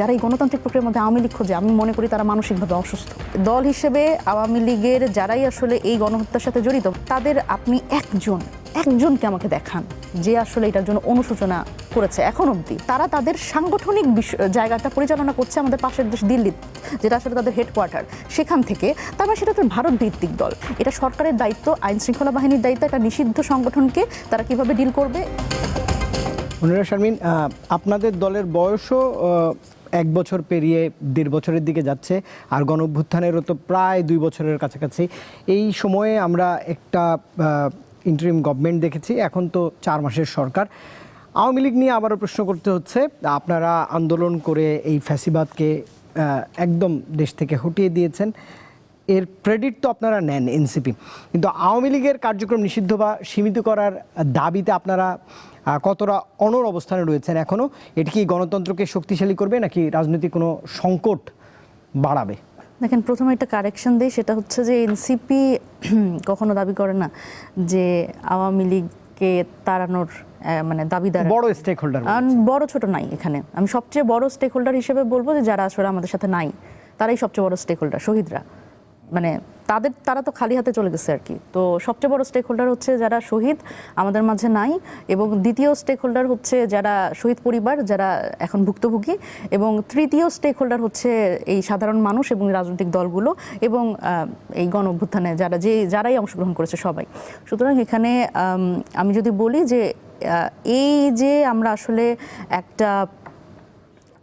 যারা এই গণতান্ত্রিক প্রক্রিয়ার মধ্যে আওয়ামী লীগ খোঁজে আমি মনে করি তারা মানসিকভাবে অসুস্থ। দল হিসেবে আওয়ামী লীগের যারাই আসলে এই গণহত্যার সাথে জড়িত তাদের আপনি একজনকে আমাকে দেখান যে আসলে এটার জন্য অনুশোচনা করেছে এখন অবধি। তারা তাদের সাংগঠনিক জায়গাটা পরিচালনা করছে আমাদের পাশের দেশ দিল্লি, যেটা আসলে তাদের হেডকোয়ার্টার, সেখান থেকে। তার মানে সেটা তো ভারত ভিত্তিক দল। এটা সরকারের দায়িত্ব, আইন শৃঙ্খলা বাহিনীর দায়িত্ব একটা নিষিদ্ধ সংগঠনকে তারা কিভাবে ডিল করবে। মুনিরা শারমিন, আপনাদের দলের বয়সও 1 বছর পেরিয়ে 1.5 বছরের দিকে যাচ্ছে, আর গণঅভ্যুত্থানেরও তো প্রায় 2 বছরের কাছাকাছি। এই সময়ে আমরা একটা ইন্টারিম গভর্নমেন্ট দেখেছি, এখন তো 4 মাসের সরকার। আওয়ামী লীগ নিয়ে আবারও প্রশ্ন করতে হচ্ছে, আপনারা আন্দোলন করে এই ফ্যাসিবাদকে একদম দেশ থেকে হটিয়ে দিয়েছেন, এর ক্রেডিট তো আপনারা নেন এনসিপি, কিন্তু আওয়ামী লীগের কার্যক্রম নিষিদ্ধ বা সীমিত করার দাবিতে আপনারা কতটা অনড় অবস্থানে রয়েছেন এখনও? এটি কি গণতন্ত্রকে শক্তিশালী করবে নাকি রাজনৈতিক কোনো সংকট বাড়াবে? দেখেন, প্রথমে একটা কারেকশন দেই, সেটা হচ্ছে যে এনসিপি কখনো দাবি করে না যে আওয়ামী লীগকে তাড়ানোর মানে দাবিদার বড় স্টেক হোল্ডার, বড় ছোট নাই। এখানে আমি সবচেয়ে বড় স্টেক হোল্ডার হিসেবে বলবো যে যারা আসলে আমাদের সাথে নাই তারাই সবচেয়ে বড় স্টেক হোল্ডার, শহীদরা। মানে তারা তো খালি হাতে চলে গেছে আর কি। তো সবচেয়ে বড় স্টেক হোল্ডার হচ্ছে যারা শহীদ আমাদের মাঝে নাই, এবং দ্বিতীয় স্টেক হোল্ডার হচ্ছে যারা শহীদ পরিবার যারা এখন ভুক্তভোগী, এবং তৃতীয় স্টেক হোল্ডার হচ্ছে এই সাধারণ মানুষ এবং রাজনৈতিক দলগুলো এবং এই গণ অভ্যুত্থানে যারাই অংশগ্রহণ করেছে সবাই। সুতরাং এখানে আমি যদি বলি যে এই যে আমরা আসলে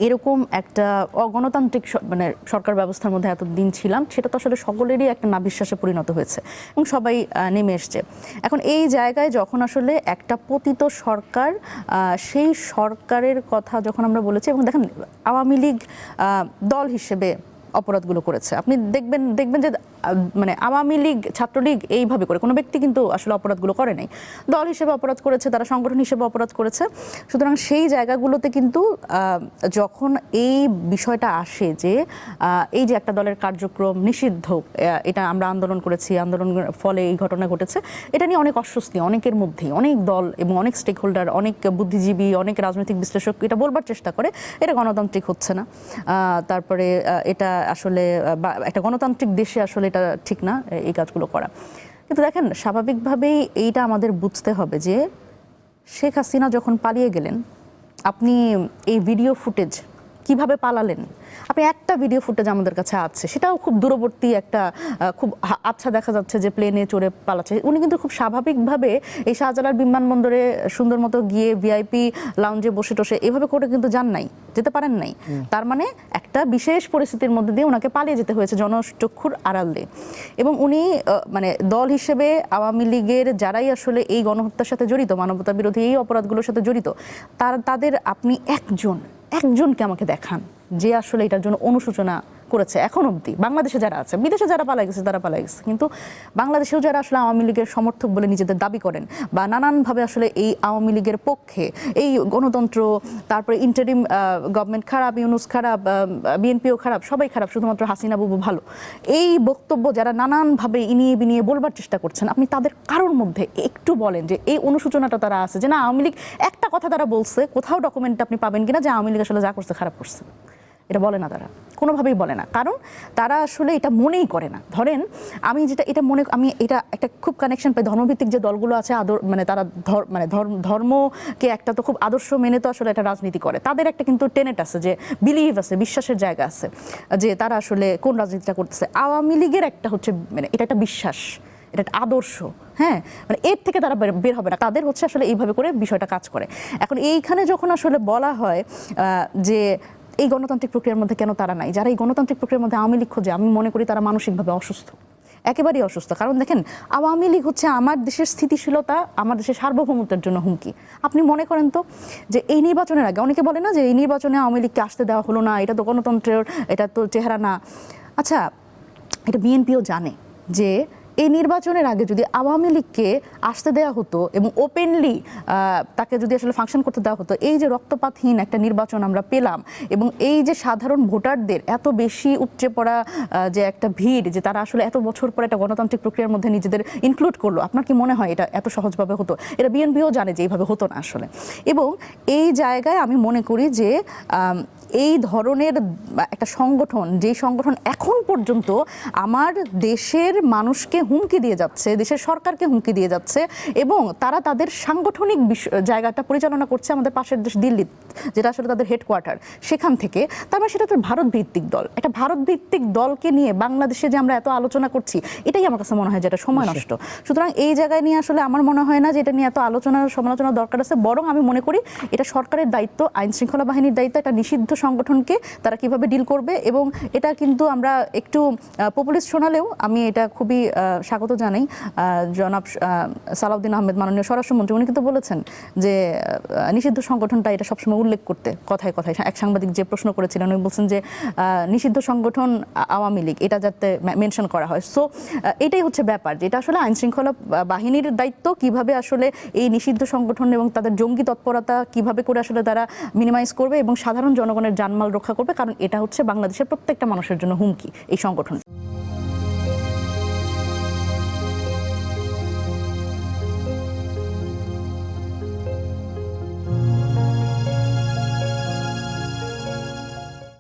এরকম একটা অগণতান্ত্রিক মানে সরকার ব্যবস্থার মধ্যে এতদিন ছিলাম, সেটা তো আসলে সকলেরই একটা নাভিশ্বাসে পরিণত হয়েছে এবং সবাই নেমে এসছে। এখন এই জায়গায় যখন আসলে একটা পতিত সরকার, সেই সরকারের কথা যখন আমরা বলেছি, এবং দেখেন আওয়ামী লীগ দল হিসেবে অপরাধগুলো করেছে, আপনি দেখবেন যে মানে আওয়ামী লীগ, ছাত্রলীগ এইভাবে করে কোনো ব্যক্তি কিন্তু আসলে অপরাধগুলো করে নাই, দল হিসেবে অপরাধ করেছে, তারা সংগঠন হিসেবে অপরাধ করেছে। সুতরাং সেই জায়গাগুলোতে কিন্তু যখন এই বিষয়টা আসে যে এই যে একটা দলের কার্যক্রম নিষিদ্ধ, এটা আমরা আন্দোলন করেছি, আন্দোলনের ফলে এই ঘটনা ঘটেছে, এটা নিয়ে অনেক অস্বস্তি অনেকের মধ্যেই, অনেক দল এবং অনেক স্টেক হোল্ডার, অনেক বুদ্ধিজীবী, অনেক রাজনৈতিক বিশ্লেষক এটা বলবার চেষ্টা করে এটা গণতান্ত্রিক হচ্ছে না, তারপরে এটা আসলে একটা গণতান্ত্রিক দেশে আসলে এটা ঠিক না এই কাজগুলো করা। কিন্তু দেখেন, স্বাভাবিকভাবেই এইটা আমাদের বুঝতে হবে যে শেখ হাসিনা যখন পালিয়ে গেলেন, আপনি এই ভিডিও ফুটেজ কিভাবে পালালেন, আপনি একটা ভিডিও ফুটেজ আমাদের কাছে আছে, সেটাও খুব দূরবর্তী একটা, খুব আচ্ছা দেখা যাচ্ছে যে প্লেনে চড়ে পালাচ্ছে। উনি কিন্তু খুব স্বাভাবিকভাবে এই শাহজালাল বিমানবন্দরে সুন্দর মতো গিয়ে ভিআইপি লাউঞ্জে বসে টসে এভাবে করে কিন্তু যেতে পারেন নাই। তার মানে একটা বিশেষ পরিস্থিতির মধ্যে দিয়ে ওনাকে পালিয়ে যেতে হয়েছে জনচক্ষুর আড়াল দিয়ে। এবং উনি মানে দল হিসেবে আওয়ামী লীগের যারাই আসলে এই গণহত্যার সাথে জড়িত, মানবতা বিরোধী এই অপরাধগুলোর সাথে জড়িত, তাদের আপনি একজনকে আমাকে দেখান যে আসলে এটার জন্য অনুশোচনা করেছে এখন অবধি। বাংলাদেশে যারা আছে, বিদেশে যারা পালাই গেছে তারা পালাই গেছে, কিন্তু বাংলাদেশেও যারা আসলে আওয়ামী লীগের সমর্থক বলে নিজেদের দাবি করেন বা নানানভাবে আসলে এই আওয়ামী লীগের পক্ষে, এই গণতন্ত্র, তারপরে ইন্টারিম গভর্নমেন্ট খারাপ, ইউনূস খারাপ, বিএনপিও খারাপ, সবাই খারাপ, শুধুমাত্র হাসিনা বুবু ভালো, এই বক্তব্য যারা নানানভাবে ইনিয়ে বিনিয়ে বলবার চেষ্টা করছেন, আপনি তাদের কারোর মধ্যে একটু বলেন যে এই অনুশোচনাটা তারা আছে যে না, আওয়ামী লীগ একটা কথা তারা বলছে, কোথাও ডকুমেন্ট আপনি পাবেন কিনা যে আওয়ামী লীগ আসলে যা করছে খারাপ করছে? এটা বলে না, তারা কোনোভাবেই বলে না, কারণ তারা আসলে এটা মনেই করে না। ধরেন আমি এটা একটা খুব কানেকশন পাই, ধর্মভিত্তিক যে দলগুলো আছে, মানে তারা ধর্মকে একটা তো খুব আদর্শ মেনে তো আসলে একটা রাজনীতি করে, তাদের একটা কিন্তু টেনেট আছে, যে বিলিভ আছে, বিশ্বাসের জায়গা আছে যে তারা আসলে কোন রাজনীতিটা করতেছে। আওয়ামী লীগের একটা হচ্ছে মানে এটা একটা বিশ্বাস, এটা একটা আদর্শ, হ্যাঁ, মানে এর থেকে তারা বের হবে না, তাদের হচ্ছে আসলে এইভাবে করে বিষয়টা কাজ করে। এখন এইখানে যখন আসলে বলা হয় যে এই গণতান্ত্রিক প্রক্রিয়ার মধ্যে কেন তারা নাই, যারা এই গণতান্ত্রিক প্রক্রিয়ার মধ্যে আওয়ামী লীগ খোঁজে আমি মনে করি তারা মানসিকভাবে অসুস্থ, একেবারেই অসুস্থ। কারণ দেখেন, আওয়ামী লীগ হচ্ছে আমার দেশের স্থিতিশীলতা, আমার দেশের সার্বভৌমত্বের জন্য হুমকি। আপনি মনে করেন তো যে এই নির্বাচনের আগে অনেকে বলে না যে এই নির্বাচনে আওয়ামী লীগকে আসতে দেওয়া হলো না, এটা তো গণতন্ত্রের, এটা তো চেহারা না। আচ্ছা, এটা বিএনপিও জানে যে এই নির্বাচনের আগে যদি আওয়ামী লীগকে আসতে দেওয়া হতো এবং ওপেনলি তাকে যদি আসলে ফাংশন করতে দেওয়া হতো, এই যে রক্তপাতহীন একটা নির্বাচন আমরা পেলাম এবং এই যে সাধারণ ভোটারদের এত বেশি উপচে পড়া যে একটা ভিড়, যে তারা আসলে এত বছর পরে একটা গণতান্ত্রিক প্রক্রিয়ার মধ্যে নিজেদের ইনক্লুড করলো, আপনার কি মনে হয় এটা এত সহজভাবে হতো? এটা বিএনপিও জানে যে এইভাবে হতো না আসলে। এবং এই জায়গায় আমি মনে করি যে এই ধরনের একটা সংগঠন, যেই সংগঠন এখন পর্যন্ত আমার দেশের মানুষকে হুমকি দিয়ে যাচ্ছে, দেশের সরকারকে হুমকি দিয়ে যাচ্ছে, এবং তারা তাদের সাংগঠনিক জায়গাটা পরিচালনা করছে আমাদের পাশের দেশ দিল্লি, যেটা আসলে তাদের হেডকোয়ার্টার, সেখান থেকে, তার মানে সেটা তো ভারত ভিত্তিক দল। একটা ভারত ভিত্তিক দলকে নিয়ে বাংলাদেশে যে আমরা এত আলোচনা করছি, এটাই আমার কাছে মনে হয় যে এটা সময় নষ্ট। সুতরাং এই জায়গায় নিয়ে আসলে আমার মনে হয় না যে এটা নিয়ে এত আলোচনার সমালোচনার দরকার আছে, বরং আমি মনে করি এটা সরকারের দায়িত্ব, আইন শৃঙ্খলা বাহিনীর দায়িত্ব, একটা নিষিদ্ধ সংগঠনকে তারা কিভাবে ডিল করবে। এবং এটা কিন্তু আমরা একটু পপুলিস্ট শোনালেও আমি এটা খুবই স্বাগত জানাই। জনাব সালাউদ্দিন আহমেদ মাননীয় স্বরাষ্ট্রমন্ত্রী, উনি কিন্তু বলেছেন যে নিষিদ্ধ সংগঠনটা এটা সবসময় উল্লেখ করতে, কথায় কথায় এক সাংবাদিক যে প্রশ্ন করেছিলেন উনি বলছেন যে নিষিদ্ধ সংগঠন আওয়ামী লীগ, এটা যাতে মেনশন করা হয়। সো এটাই হচ্ছে ব্যাপার, যে এটা আসলে আইন শৃঙ্খলা বাহিনীর দায়িত্ব কিভাবে আসলে এই নিষিদ্ধ সংগঠন এবং তাদের জঙ্গি তৎপরতা কিভাবে করে আসলে তারা মিনিমাইজ করবে এবং সাধারণ জনগণের জানমাল রক্ষা করবে, কারণ এটা হচ্ছে বাংলাদেশের প্রত্যেকটা মানুষের জন্য হুমকি এই সংগঠন।